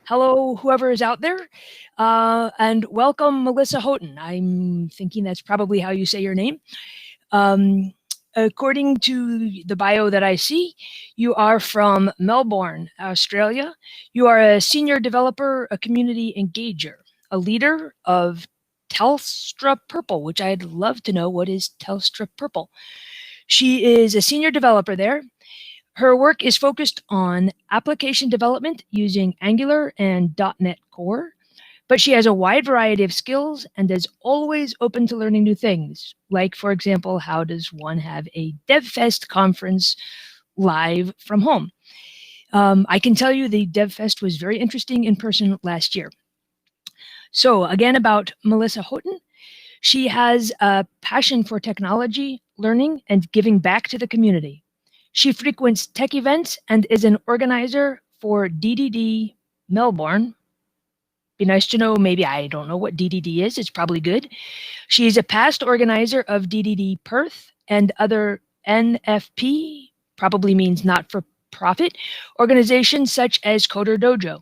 Hello, whoever is out there, and welcome, Melissa Houghton. I'm thinking that's probably how you say your name. Um, According to the bio that I see, you are from Melbourne, Australia. You are a senior developer, a community engager, a leader of Telstra Purple, which I'd love to know what is Telstra Purple. She is a senior developer there. Her work is focused on application development using Angular and .NET Core, but she has a wide variety of skills and is always open to learning new things. Like, for example, how does one have a DevFest conference live from home? I can tell you the DevFest was very interesting in person last year. So again, about Melissa Houghton. She has a passion for technology, learning, and giving back to the community. She frequents tech events and is an organizer for DDD Melbourne. Be nice to know, maybe I don't know what DDD is. It's probably good. She is a past organizer of DDD Perth and other NFP, probably means not-for-profit, organizations such as Coder Dojo.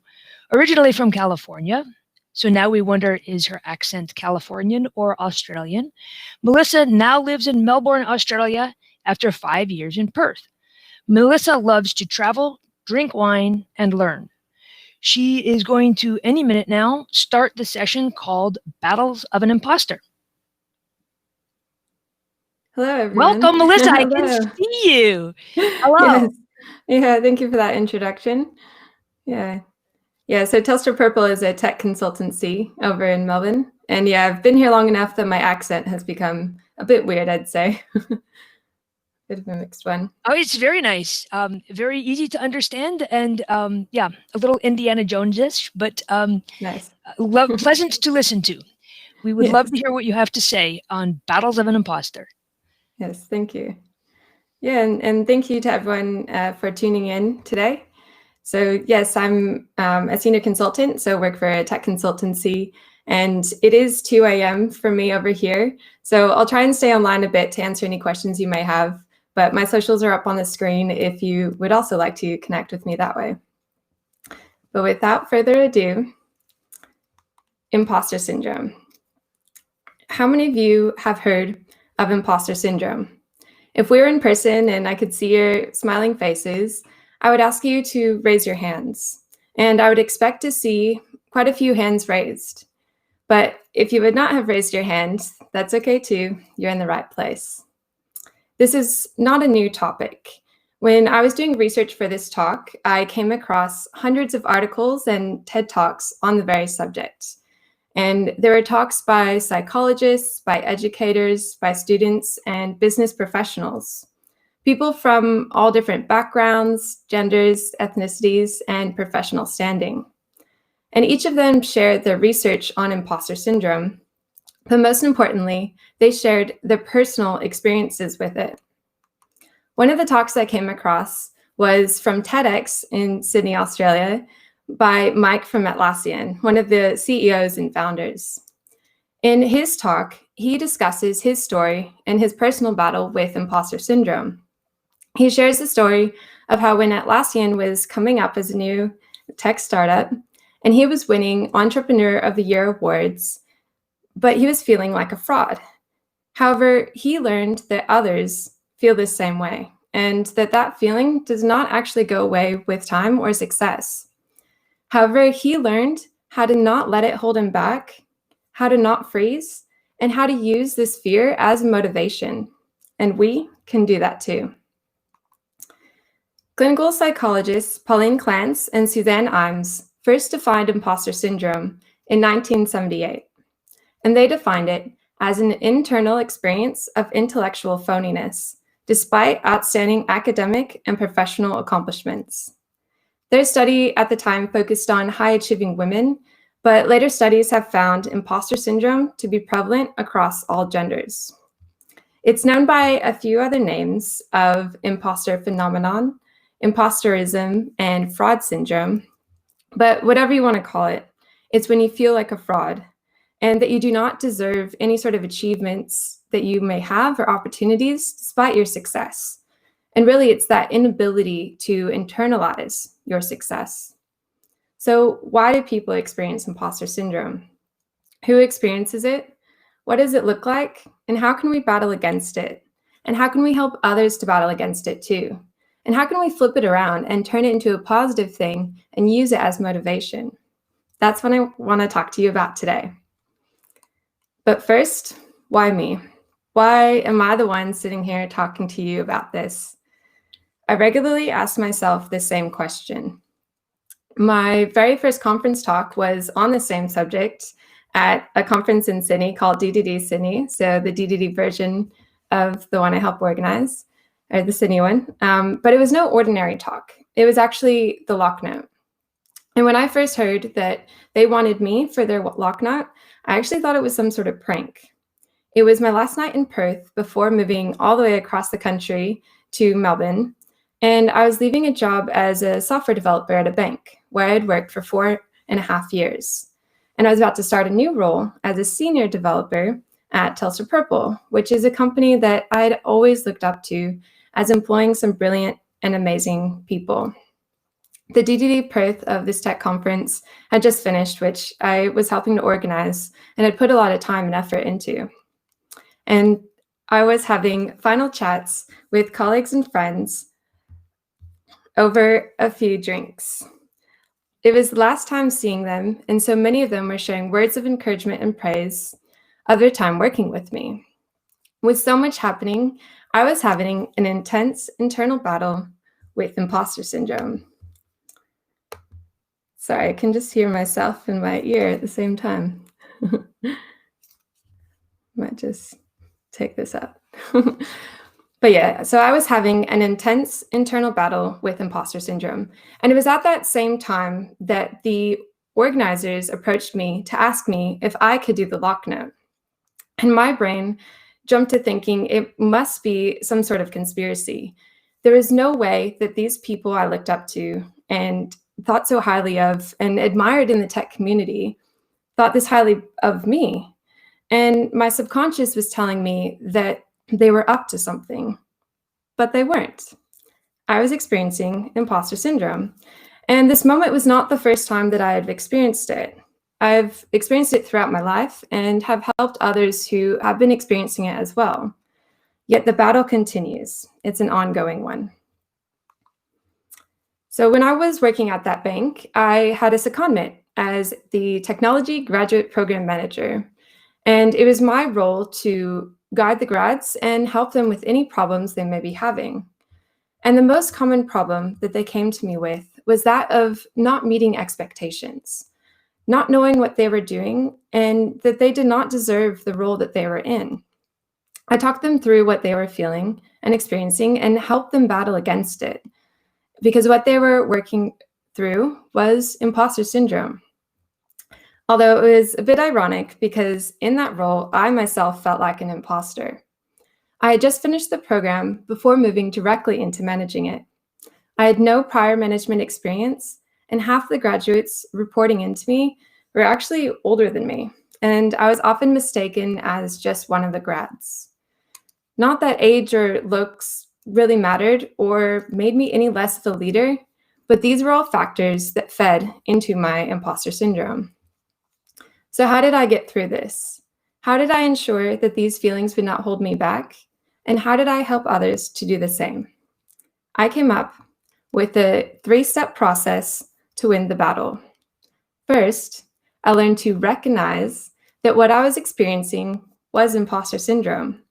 Originally from California, so now we wonder, is her accent Californian or Australian? Melissa now lives in Melbourne, Australia, after 5 years in Perth. Melissa loves to travel, drink wine, and learn. She is going to, any minute now, start the session called Battles of an Imposter. Hello, everyone. Welcome, Melissa. I can see you. Hello. Yes. Yeah, thank you for that introduction. Yeah, so Telstra Purple is a tech consultancy over in Melbourne. And yeah, I've been here long enough that my accent has become a bit weird, I'd say. Bit of a mixed one. Oh, it's very nice. Very easy to understand, and yeah, a little Indiana Jones-ish, but nice. Pleasant to listen to. We would love to hear what you have to say on Battles of an Imposter. Yes, thank you. Yeah, and thank you to everyone for tuning in today. So yes, I'm a senior consultant, so work for a tech consultancy, and it is 2 a.m. for me over here. So I'll try and stay online a bit to answer any questions you may have. But my socials are up on the screen if you would also like to connect with me that way. But without further ado, imposter syndrome. How many of you have heard of imposter syndrome? If we were in person and I could see your smiling faces, I would ask you to raise your hands. And I would expect to see quite a few hands raised. But if you would not have raised your hand, that's okay too. You're in the right place. This is not a new topic. When I was doing research for this talk, I came across hundreds of articles and TED Talks on the very subject. And there were talks by psychologists, by educators, by students, and business professionals. People from all different backgrounds, genders, ethnicities, and professional standing. And each of them shared their research on imposter syndrome. But most importantly, they shared their personal experiences with it. One of the talks I came across was from TEDx in Sydney, Australia, by Mike from Atlassian, one of the CEOs and founders. In his talk, he discusses his story and his personal battle with imposter syndrome. He shares the story of how when Atlassian was coming up as a new tech startup, and he was winning Entrepreneur of the Year awards, but he was feeling like a fraud. However, he learned that others feel the same way, and that feeling does not actually go away with time or success. However, he learned how to not let it hold him back, how to not freeze, and how to use this fear as motivation. And we can do that too. Clinical psychologists Pauline Clance and Suzanne Imes first defined imposter syndrome in 1978. And they defined it as an internal experience of intellectual phoniness, despite outstanding academic and professional accomplishments. Their study at the time focused on high-achieving women, but later studies have found imposter syndrome to be prevalent across all genders. It's known by a few other names of imposter phenomenon, imposterism, and fraud syndrome, but whatever you want to call it, it's when you feel like a fraud and that you do not deserve any sort of achievements that you may have or opportunities despite your success. And really, it's that inability to internalize your success. So why do people experience imposter syndrome? Who experiences it? What does it look like? And how can we battle against it? And how can we help others to battle against it too? And how can we flip it around and turn it into a positive thing and use it as motivation? That's what I want to talk to you about today. But first, why me? Why am I the one sitting here talking to you about this? I regularly ask myself the same question. My very first conference talk was on the same subject at a conference in Sydney called DDD Sydney, so the DDD version of the one I help organize, or the Sydney one. But it was no ordinary talk. It was actually the lock note. And when I first heard that they wanted me for their lock note, I actually thought it was some sort of prank. It was my last night in Perth before moving all the way across the country to Melbourne. And I was leaving a job as a software developer at a bank where I had worked for 4.5 years. And I was about to start a new role as a senior developer at Telstra Purple, which is a company that I had always looked up to as employing some brilliant and amazing people. The DDD Perth of this tech conference had just finished, which I was helping to organize and had put a lot of time and effort into. And I was having final chats with colleagues and friends over a few drinks. It was the last time seeing them, and so many of them were sharing words of encouragement and praise of their time working with me. With so much happening, I was having an intense internal battle with imposter syndrome. Sorry, I can just hear myself in my ear at the same time. Might just take this up. But yeah, so I was having an intense internal battle with imposter syndrome. And it was at that same time that the organizers approached me to ask me if I could do the lock note. And my brain jumped to thinking it must be some sort of conspiracy. There is no way that these people I looked up to and thought so highly of and admired in the tech community thought this highly of me. And my subconscious was telling me that they were up to something, but they weren't. I was experiencing imposter syndrome. And this moment was not the first time that I had experienced it. I've experienced it throughout my life and have helped others who have been experiencing it as well. Yet the battle continues. It's an ongoing one. So when I was working at that bank, I had a secondment as the Technology Graduate Program Manager. And it was my role to guide the grads and help them with any problems they may be having. And the most common problem that they came to me with was that of not meeting expectations, not knowing what they were doing, and that they did not deserve the role that they were in. I talked them through what they were feeling and experiencing and helped them battle against it, because what they were working through was imposter syndrome. Although it was a bit ironic because in that role, I myself felt like an imposter. I had just finished the program before moving directly into managing it. I had no prior management experience, and half the graduates reporting into me were actually older than me, and I was often mistaken as just one of the grads. Not that age or looks really mattered or made me any less of a leader, but these were all factors that fed into my imposter syndrome. So how did I get through this? How did I ensure that these feelings would not hold me back? And how did I help others to do the same? I came up with a 3-step process to win the battle. First, I learned to recognize that what I was experiencing was imposter syndrome.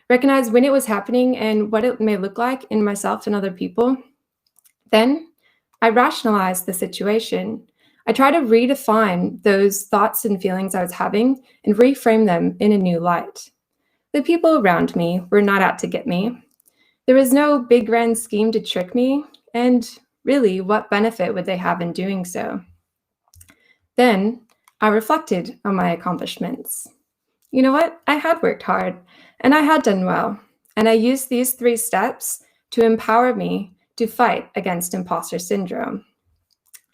Recognize when it was happening and what it may look like in myself and other people. Then I rationalized the situation. I tried to redefine those thoughts and feelings I was having and reframe them in a new light. The people around me were not out to get me. There was no big grand scheme to trick me, and really, what benefit would they have in doing so? Then I reflected on my accomplishments. You know what? I had worked hard, and I had done well, and I used these 3 steps to empower me to fight against imposter syndrome.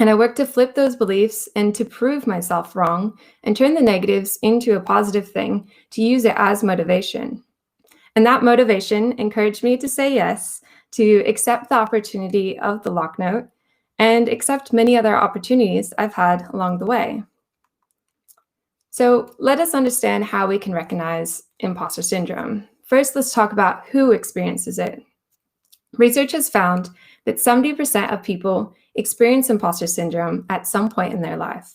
And I worked to flip those beliefs and to prove myself wrong and turn the negatives into a positive thing to use it as motivation. And that motivation encouraged me to say yes, to accept the opportunity of the lock note, and accept many other opportunities I've had along the way. So let us understand how we can recognize imposter syndrome. First, let's talk about who experiences it. Research has found that 70% of people experience imposter syndrome at some point in their life.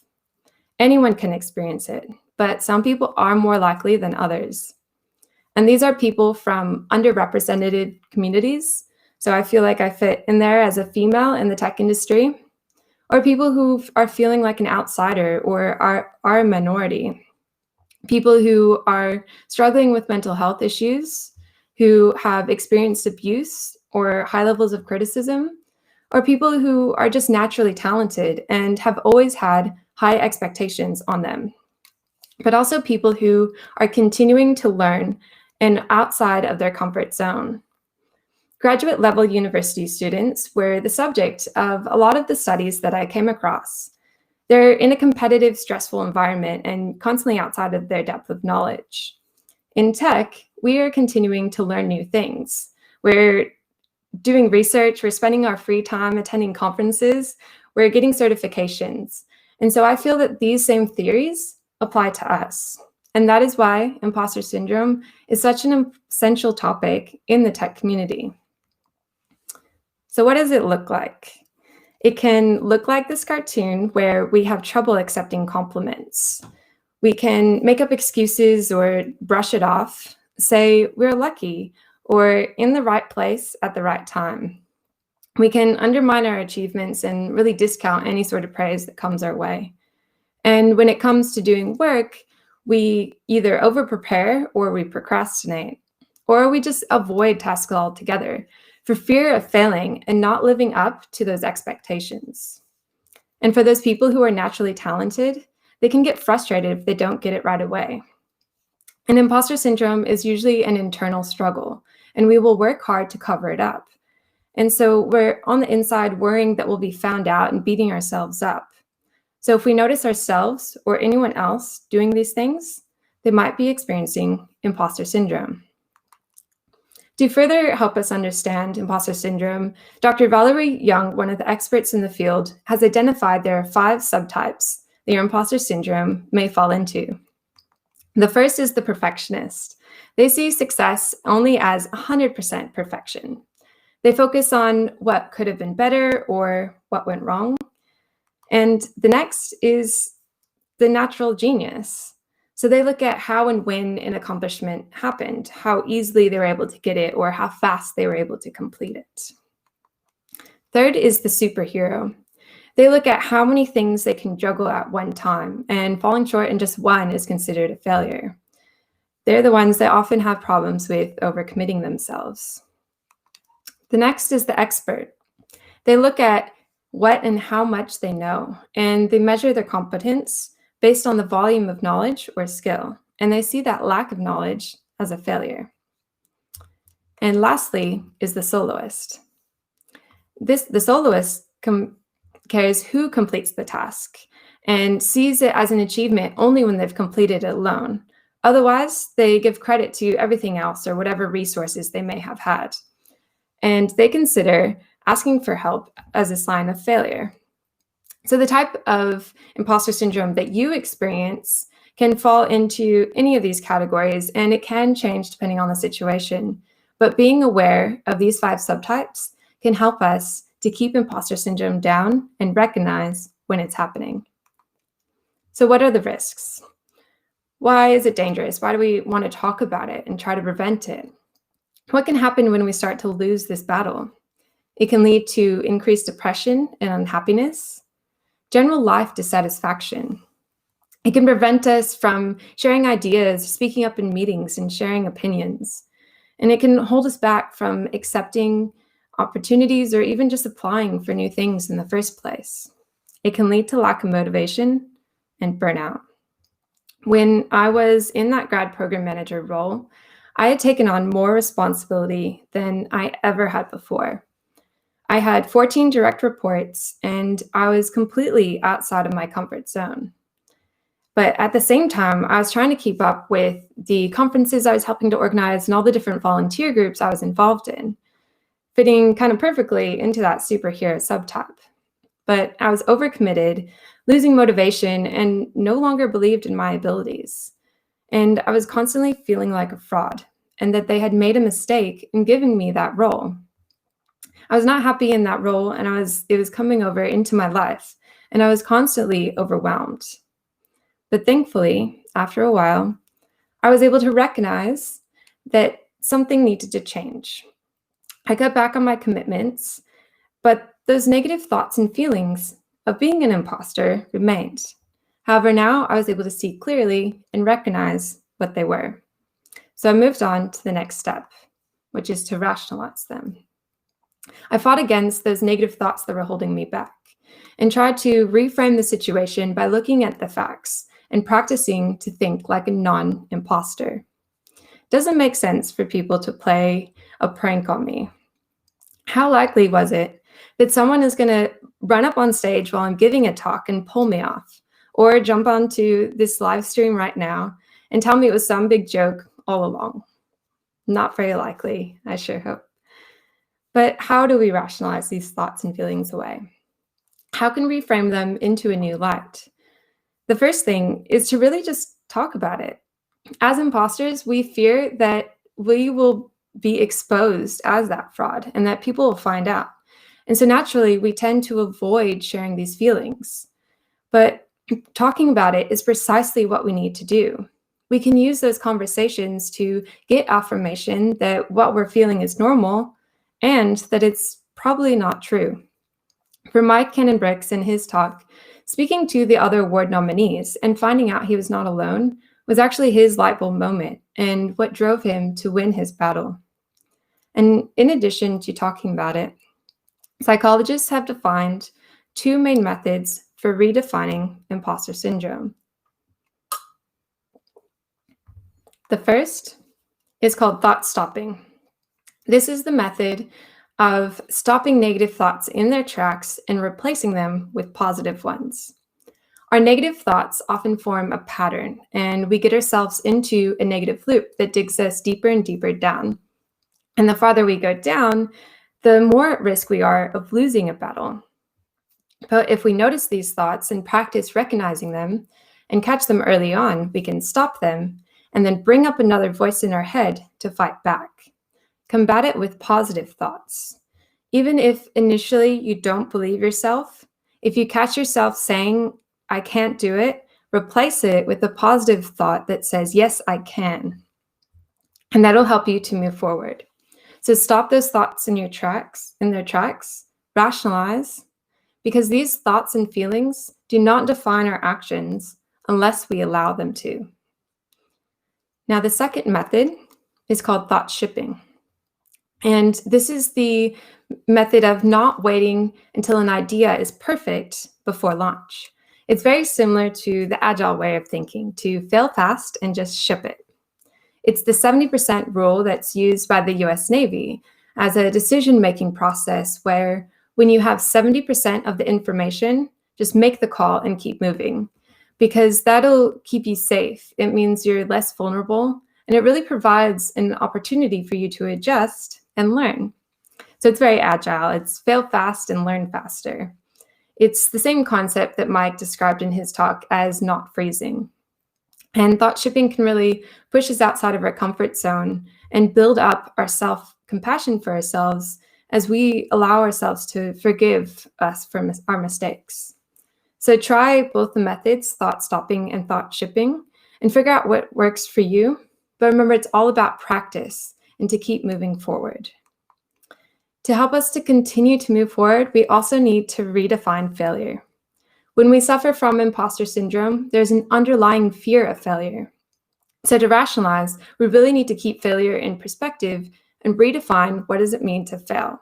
Anyone can experience it, but some people are more likely than others. And these are people from underrepresented communities. So I feel like I fit in there as a female in the tech industry, or people who are feeling like an outsider or are a minority. People who are struggling with mental health issues, who have experienced abuse or high levels of criticism, or people who are just naturally talented and have always had high expectations on them. But also people who are continuing to learn and outside of their comfort zone. Graduate level university students were the subject of a lot of the studies that I came across. They're in a competitive, stressful environment and constantly outside of their depth of knowledge. In tech, we are continuing to learn new things. We're doing research, we're spending our free time attending conferences, we're getting certifications. And so I feel that these same theories apply to us. And that is why imposter syndrome is such an essential topic in the tech community. So what does it look like? It can look like this cartoon where we have trouble accepting compliments. We can make up excuses or brush it off, say we're lucky or in the right place at the right time. We can undermine our achievements and really discount any sort of praise that comes our way. And when it comes to doing work, we either over-prepare or we procrastinate, or we just avoid tasks altogether for fear of failing and not living up to those expectations. And for those people who are naturally talented, they can get frustrated if they don't get it right away. And imposter syndrome is usually an internal struggle, and we will work hard to cover it up. And so we're on the inside worrying that we'll be found out and beating ourselves up. So if we notice ourselves or anyone else doing these things, they might be experiencing imposter syndrome. To further help us understand imposter syndrome, Dr. Valerie Young, one of the experts in the field, has identified there are 5 subtypes that your imposter syndrome may fall into. The first is the perfectionist. They see success only as 100% perfection. They focus on what could have been better or what went wrong. And the next is the natural genius. So they look at how and when an accomplishment happened, how easily they were able to get it, or how fast they were able to complete it. Third is the superhero. They look at how many things they can juggle at one time, and falling short in just one is considered a failure. They're the ones that often have problems with overcommitting themselves. The next is the expert. They look at what and how much they know, and they measure their competence based on the volume of knowledge or skill, and they see that lack of knowledge as a failure. And lastly is the soloist. The soloist cares who completes the task and sees it as an achievement only when they've completed it alone. Otherwise, they give credit to everything else or whatever resources they may have had. And they consider asking for help as a sign of failure. So the type of imposter syndrome that you experience can fall into any of these categories, and it can change depending on the situation. But being aware of these 5 subtypes can help us to keep imposter syndrome down and recognize when it's happening. So what are the risks? Why is it dangerous? Why do we want to talk about it and try to prevent it? What can happen when we start to lose this battle? It can lead to increased depression and unhappiness, general life dissatisfaction. It can prevent us from sharing ideas, speaking up in meetings, and sharing opinions. And it can hold us back from accepting opportunities or even just applying for new things in the first place. It can lead to lack of motivation and burnout. When I was in that grad program manager role, I had taken on more responsibility than I ever had before. I had 14 direct reports, and I was completely outside of my comfort zone. But at the same time, I was trying to keep up with the conferences I was helping to organize and all the different volunteer groups I was involved in, fitting kind of perfectly into that superhero subtype. but I was overcommitted, losing motivation, and no longer believed in my abilities. And I was constantly feeling like a fraud and that they had made a mistake in giving me that role. I was not happy in that role, and it was coming over into my life, and I was constantly overwhelmed. But thankfully, after a while, I was able to recognize that something needed to change. I got back on my commitments, but those negative thoughts and feelings of being an imposter remained. However, now I was able to see clearly and recognize what they were. So I moved on to the next step, which is to rationalize them. I fought against those negative thoughts that were holding me back and tried to reframe the situation by looking at the facts and practicing to think like a non-imposter. It doesn't make sense for people to play a prank on me. How likely was it that someone is going to run up on stage while I'm giving a talk and pull me off, or jump onto this live stream right now and tell me it was some big joke all along? Not very likely, I sure hope. But how do we rationalize these thoughts and feelings away? How can we frame them into a new light? The first thing is to really just talk about it. As imposters, we fear that we will be exposed as that fraud and that people will find out. And so naturally, we tend to avoid sharing these feelings. But talking about it is precisely what we need to do. We can use those conversations to get affirmation that what we're feeling is normal and that it's probably not true. For Mike Cannon-Bricks in his talk, speaking to the other award nominees and finding out he was not alone was actually his light bulb moment and what drove him to win his battle. And in addition to talking about it, psychologists have defined two main methods for redefining imposter syndrome. The first is called thought stopping. This is the method of stopping negative thoughts in their tracks and replacing them with positive ones. Our negative thoughts often form a pattern, and we get ourselves into a negative loop that digs us deeper and deeper down. And the farther we go down, the more at risk we are of losing a battle. But if we notice these thoughts and practice recognizing them and catch them early on, we can stop them and then bring up another voice in our head to fight back. Combat it with positive thoughts. Even if initially you don't believe yourself, if you catch yourself saying, "I can't do it," replace it with a positive thought that says, "Yes, I can." And that'll help you to move forward. So stop those thoughts in their tracks, rationalize, because these thoughts and feelings do not define our actions unless we allow them to. Now, the second method is called thought shipping. And this is the method of not waiting until an idea is perfect before launch. It's very similar to the agile way of thinking, to fail fast and just ship it. It's the 70% rule that's used by the US Navy as a decision-making process where when you have 70% of the information, just make the call and keep moving, because that'll keep you safe. It means you're less vulnerable, and it really provides an opportunity for you to adjust and learn. So it's very agile. It's fail fast and learn faster. It's the same concept that Mike described in his talk as not freezing. And thought shipping can really push us outside of our comfort zone and build up our self-compassion for ourselves as we allow ourselves to forgive us for our mistakes. So try both the methods, thought stopping and thought shipping, and figure out what works for you. But remember, it's all about practice and to keep moving forward. To help us to continue to move forward, we also need to redefine failure. When we suffer from imposter syndrome, there's an underlying fear of failure. So to rationalize, we really need to keep failure in perspective and redefine what does it mean to fail.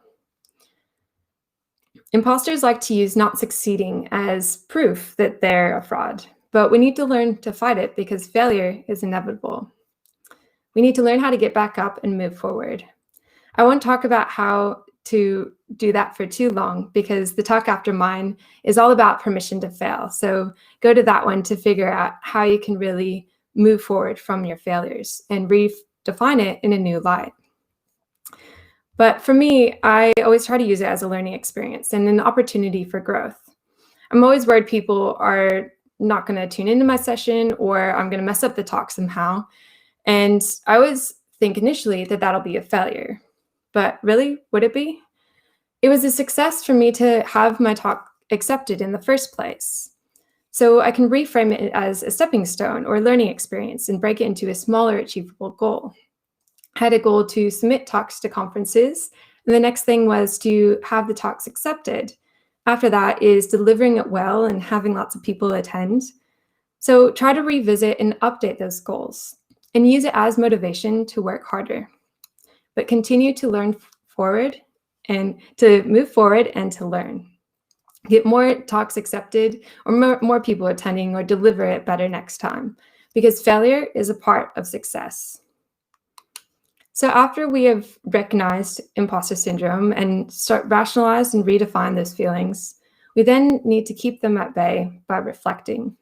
Imposters like to use not succeeding as proof that they're a fraud, but we need to learn to fight it because failure is inevitable. We need to learn how to get back up and move forward. I won't talk about how to do that for too long because the talk after mine is all about permission to fail. So go to that one to figure out how you can really move forward from your failures and redefine it in a new light. But for me, I always try to use it as a learning experience and an opportunity for growth. I'm always worried people are not going to tune into my session, or I'm going to mess up the talk somehow. And I always think initially that that'll be a failure. But really, would it be? It was a success for me to have my talk accepted in the first place. So I can reframe it as a stepping stone or learning experience and break it into a smaller achievable goal. I had a goal to submit talks to conferences, and the next thing was to have the talks accepted. After that is delivering it well and having lots of people attend. So try to revisit and update those goals and use it as motivation to work harder. But continue to learn forward and to move forward and to learn. Get more talks accepted or more people attending, or deliver it better next time, because failure is a part of success. So after we have recognized imposter syndrome and start rationalize and redefine those feelings, we then need to keep them at bay by reflecting.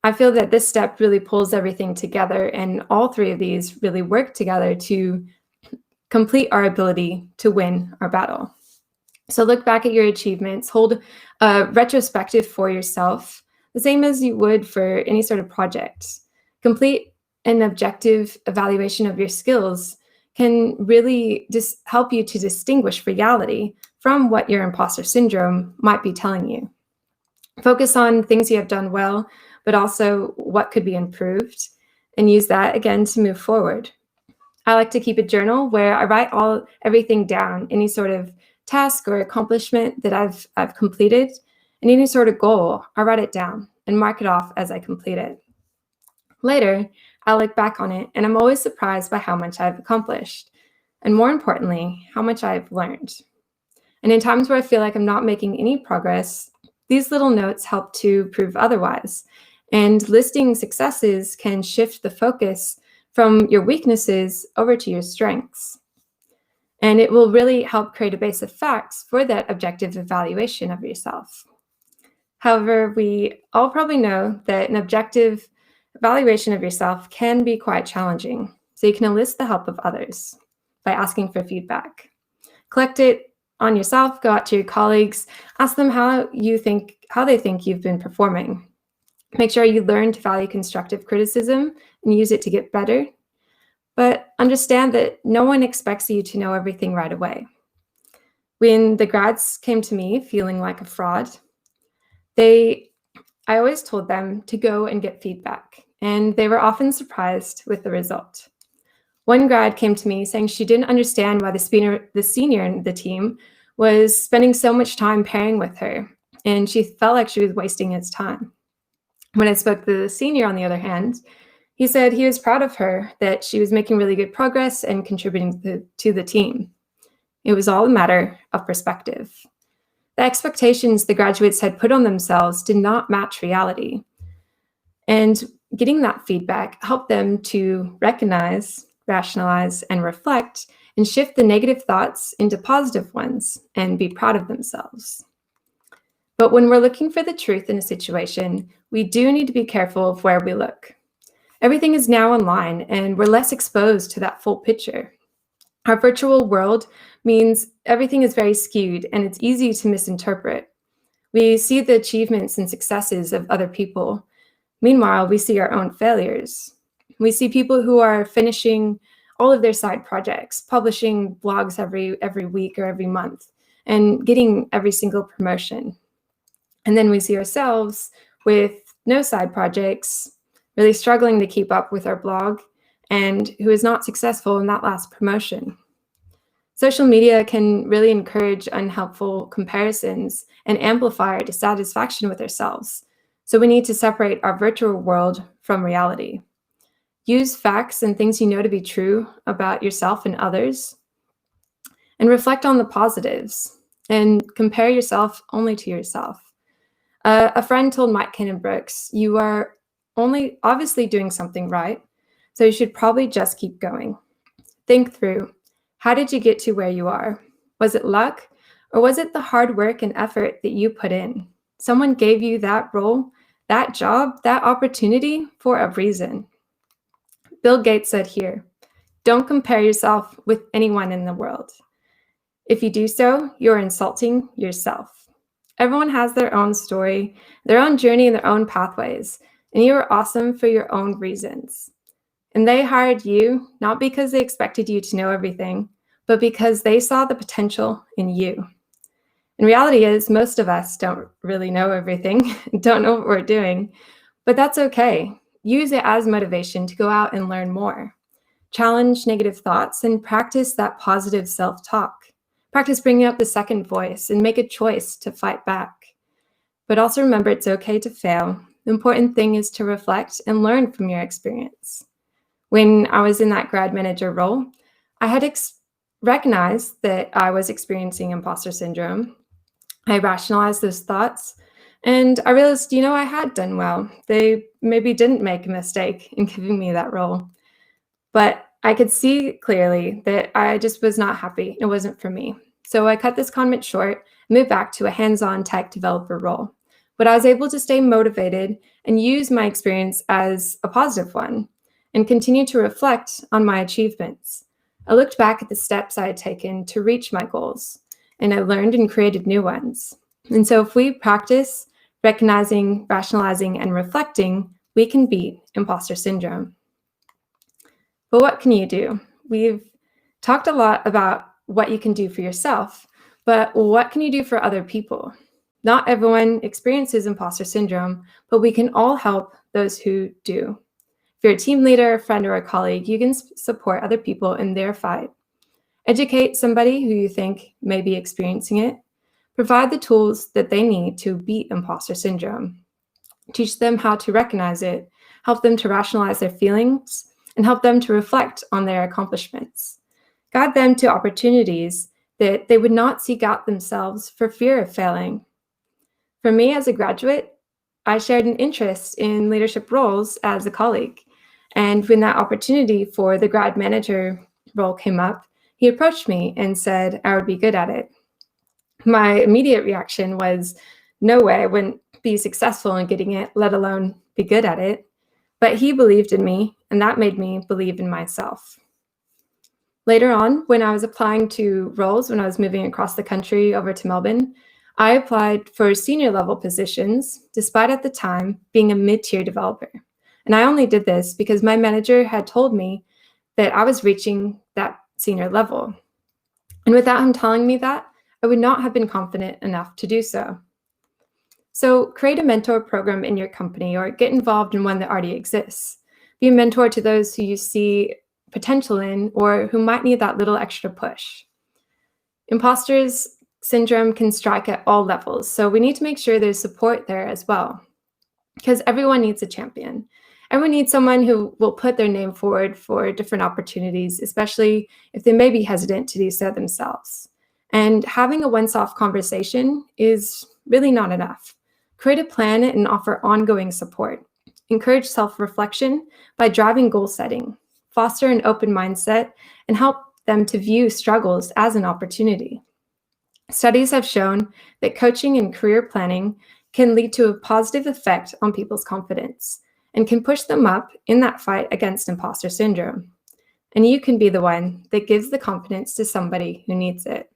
I feel that this step really pulls everything together, and all three of these really work together to complete our ability to win our battle. So look back at your achievements, hold a retrospective for yourself, the same as you would for any sort of project. Complete an objective evaluation of your skills can really just help you to distinguish reality from what your imposter syndrome might be telling you. Focus on things you have done well, but also what could be improved, and use that again to move forward. I like to keep a journal where I write everything down, any sort of task or accomplishment that I've completed, and any sort of goal, I write it down and mark it off as I complete it. Later, I look back on it, and I'm always surprised by how much I've accomplished, and more importantly, how much I've learned. And in times where I feel like I'm not making any progress, these little notes help to prove otherwise. And listing successes can shift the focus from your weaknesses over to your strengths. And it will really help create a base of facts for that objective evaluation of yourself. However, we all probably know that an objective evaluation of yourself can be quite challenging. So you can enlist the help of others by asking for feedback. Collect it on yourself, go out to your colleagues, ask them how they think you've been performing. Make sure you learn to value constructive criticism and use it to get better. But understand that no one expects you to know everything right away. When the grads came to me feeling like a fraud, I always told them to go and get feedback, and they were often surprised with the result. One grad came to me saying she didn't understand why the senior in the team was spending so much time pairing with her, and she felt like she was wasting his time. When I spoke to the senior, on the other hand, he said he was proud of her, that she was making really good progress and contributing to the team. It was all a matter of perspective. The expectations the graduates had put on themselves did not match reality. And getting that feedback helped them to recognize, rationalize, and reflect, and shift the negative thoughts into positive ones and be proud of themselves. But when we're looking for the truth in a situation, we do need to be careful of where we look. Everything is now online, and we're less exposed to that full picture. Our virtual world means everything is very skewed, and it's easy to misinterpret. We see the achievements and successes of other people. Meanwhile, we see our own failures. We see people who are finishing all of their side projects, publishing blogs every week or every month, and getting every single promotion. And then we see ourselves with no side projects, really struggling to keep up with our blog, and who is not successful in that last promotion. Social media can really encourage unhelpful comparisons and amplify our dissatisfaction with ourselves. So we need to separate our virtual world from reality. Use facts and things you know to be true about yourself and others, and reflect on the positives, and compare yourself only to yourself. A friend told Mike Cannon-Brooks, "You are only obviously doing something right, so you should probably just keep going." Think through, how did you get to where you are? Was it luck, or was it the hard work and effort that you put in? Someone gave you that role, that job, that opportunity for a reason. Bill Gates said here, "Don't compare yourself with anyone in the world. If you do so, you're insulting yourself." Everyone has their own story, their own journey, and their own pathways, and you are awesome for your own reasons. And they hired you not because they expected you to know everything, but because they saw the potential in you. And reality is, most of us don't really know everything, don't know what we're doing, but that's okay. Use it as motivation to go out and learn more. Challenge negative thoughts and practice that positive self-talk. Practice bringing up the second voice and make a choice to fight back. But also remember, it's okay to fail. The important thing is to reflect and learn from your experience. When I was in that grad manager role, I had recognized that I was experiencing imposter syndrome. I rationalized those thoughts, and I realized, I had done well. They maybe didn't make a mistake in giving me that role. But I could see clearly that I just was not happy. It wasn't for me. So I cut this comment short, moved back to a hands-on tech developer role. But I was able to stay motivated and use my experience as a positive one and continue to reflect on my achievements. I looked back at the steps I had taken to reach my goals, and I learned and created new ones. And so if we practice recognizing, rationalizing, and reflecting, we can beat imposter syndrome. But what can you do? We've talked a lot about what you can do for yourself, but what can you do for other people? Not everyone experiences imposter syndrome, but we can all help those who do. If you're a team leader, a friend, or a colleague, you can support other people in their fight. Educate somebody who you think may be experiencing it. Provide the tools that they need to beat imposter syndrome. Teach them how to recognize it, help them to rationalize their feelings, and help them to reflect on their accomplishments. Guide them to opportunities that they would not seek out themselves for fear of failing. For me as a graduate, I shared an interest in leadership roles as a colleague. And when that opportunity for the grad manager role came up, he approached me and said I would be good at it. My immediate reaction was, no way, I wouldn't be successful in getting it, let alone be good at it. But he believed in me, and that made me believe in myself. Later on, when I was applying to roles, when I was moving across the country over to Melbourne, I applied for senior level positions, despite at the time being a mid-tier developer. And I only did this because my manager had told me that I was reaching that senior level. And without him telling me that, I would not have been confident enough to do so. So create a mentor program in your company or get involved in one that already exists. Be a mentor to those who you see potential in or who might need that little extra push. Imposter syndrome can strike at all levels, so we need to make sure there's support there as well, because everyone needs a champion. Everyone needs someone who will put their name forward for different opportunities, especially if they may be hesitant to do so themselves. And having a once-off conversation is really not enough. Create a plan and offer ongoing support. Encourage self-reflection by driving goal setting. Foster an open mindset and help them to view struggles as an opportunity. Studies have shown that coaching and career planning can lead to a positive effect on people's confidence and can push them up in that fight against imposter syndrome. And you can be the one that gives the confidence to somebody who needs it.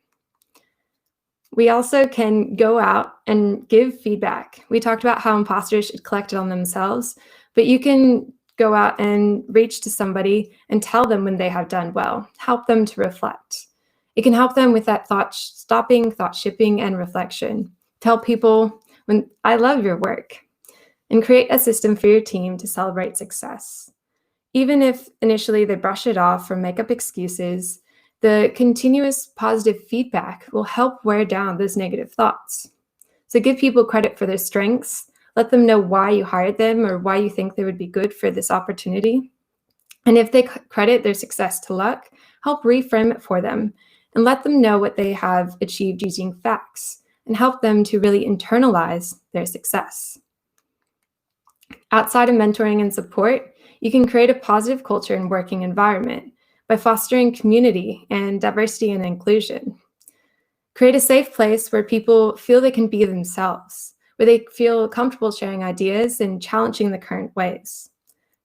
We also can go out and give feedback. We talked about how imposters should collect it on themselves, but you can go out and reach to somebody and tell them when they have done well, help them to reflect. It can help them with that thought stopping, thought shipping, and reflection. Tell people, when I love your work, and create a system for your team to celebrate success. Even if initially they brush it off or make up excuses, the continuous positive feedback will help wear down those negative thoughts. So give people credit for their strengths. Let them know why you hired them or why you think they would be good for this opportunity. And if they credit their success to luck, help reframe it for them and let them know what they have achieved using facts and help them to really internalize their success. Outside of mentoring and support, you can create a positive culture and working environment by fostering community and diversity and inclusion. Create a safe place where people feel they can be themselves, where they feel comfortable sharing ideas and challenging the current ways.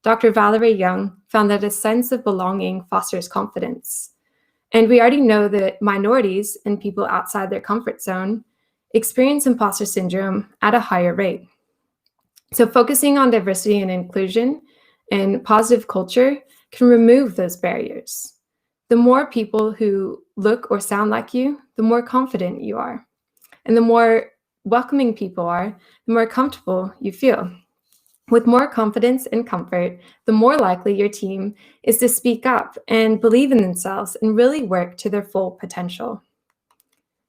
Dr. Valerie Young found that a sense of belonging fosters confidence. And we already know that minorities and people outside their comfort zone experience imposter syndrome at a higher rate. So focusing on diversity and inclusion and positive culture can remove those barriers. The more people who look or sound like you, the more confident you are. And the more welcoming people are, the more comfortable you feel. With more confidence and comfort, the more likely your team is to speak up and believe in themselves and really work to their full potential.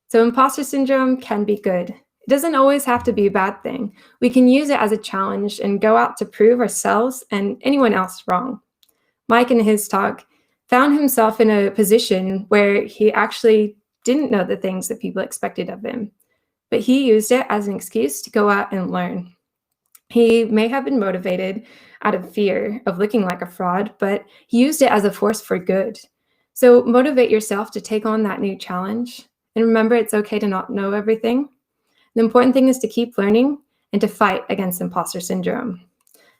So imposter syndrome can be good. It doesn't always have to be a bad thing. We can use it as a challenge and go out to prove ourselves and anyone else wrong. Mike, in his talk, found himself in a position where he actually didn't know the things that people expected of him, but he used it as an excuse to go out and learn. He may have been motivated out of fear of looking like a fraud, but he used it as a force for good. So motivate yourself to take on that new challenge. And remember, it's okay to not know everything. The important thing is to keep learning and to fight against imposter syndrome.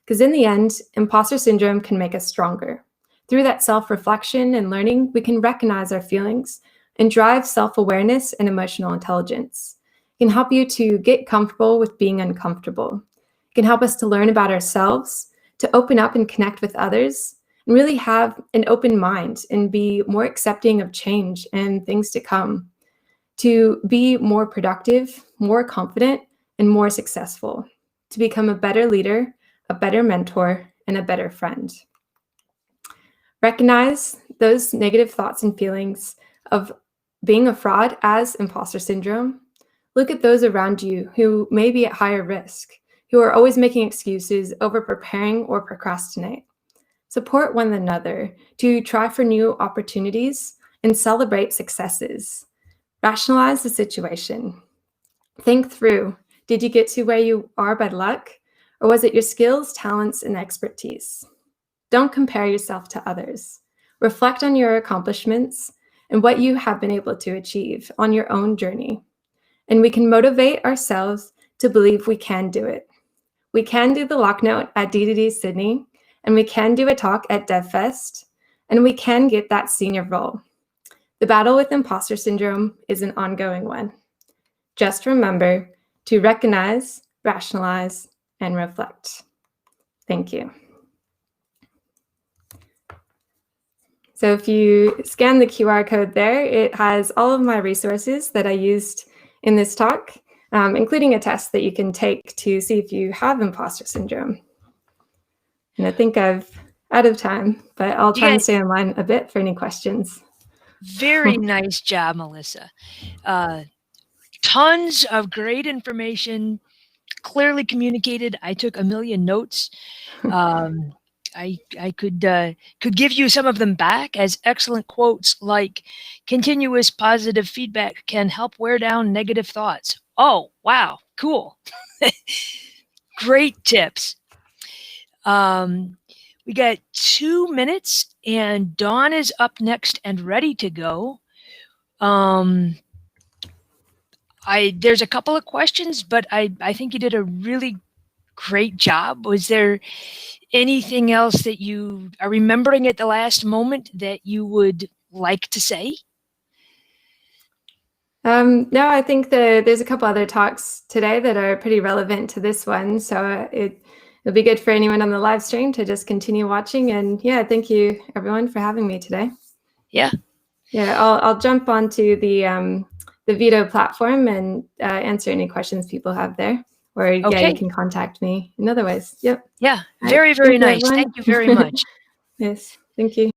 Because in the end, imposter syndrome can make us stronger. Through that self-reflection and learning, we can recognize our feelings and drive self-awareness and emotional intelligence. It can help you to get comfortable with being uncomfortable. It can help us to learn about ourselves, to open up and connect with others, and really have an open mind and be more accepting of change and things to come, to be more productive, more confident, and more successful, to become a better leader, a better mentor, and a better friend. Recognize those negative thoughts and feelings of being a fraud as imposter syndrome. Look at those around you who may be at higher risk, who are always making excuses, over-preparing, or procrastinate. Support one another to try for new opportunities and celebrate successes. Rationalize the situation. Think through, did you get to where you are by luck, or was it your skills, talents, and expertise? Don't compare yourself to others. Reflect on your accomplishments and what you have been able to achieve on your own journey. And we can motivate ourselves to believe we can do it. We can do the lock note at DDD Sydney, and we can do a talk at DevFest, and we can get that senior role. The battle with imposter syndrome is an ongoing one. Just remember to recognize, rationalize, and reflect. Thank you. So if you scan the QR code there, it has all of my resources that I used in this talk, including a test that you can take to see if you have imposter syndrome. And I think I'm out of time, but I'll try and stay online a bit for any questions. Very nice job, Melissa. Tons of great information, clearly communicated. I took a million notes. I could give you some of them back as excellent quotes like, continuous positive feedback can help wear down negative thoughts. Oh, wow, cool. Great tips. We got 2 minutes and Dawn is up next and ready to go. There's a couple of questions, but I think you did a really great job. Was there anything else that you are remembering at the last moment that you would like to say? No, I think there's a couple other talks today that are pretty relevant to this one. So it'll be good for anyone on the live stream to just continue watching. And yeah, thank you everyone for having me today. Yeah. Yeah, I'll jump onto the Vito platform and answer any questions people have there. Or yeah, you can contact me in other ways. Yep. Yeah, very, very nice. Everyone. Thank you very much. Yes, thank you.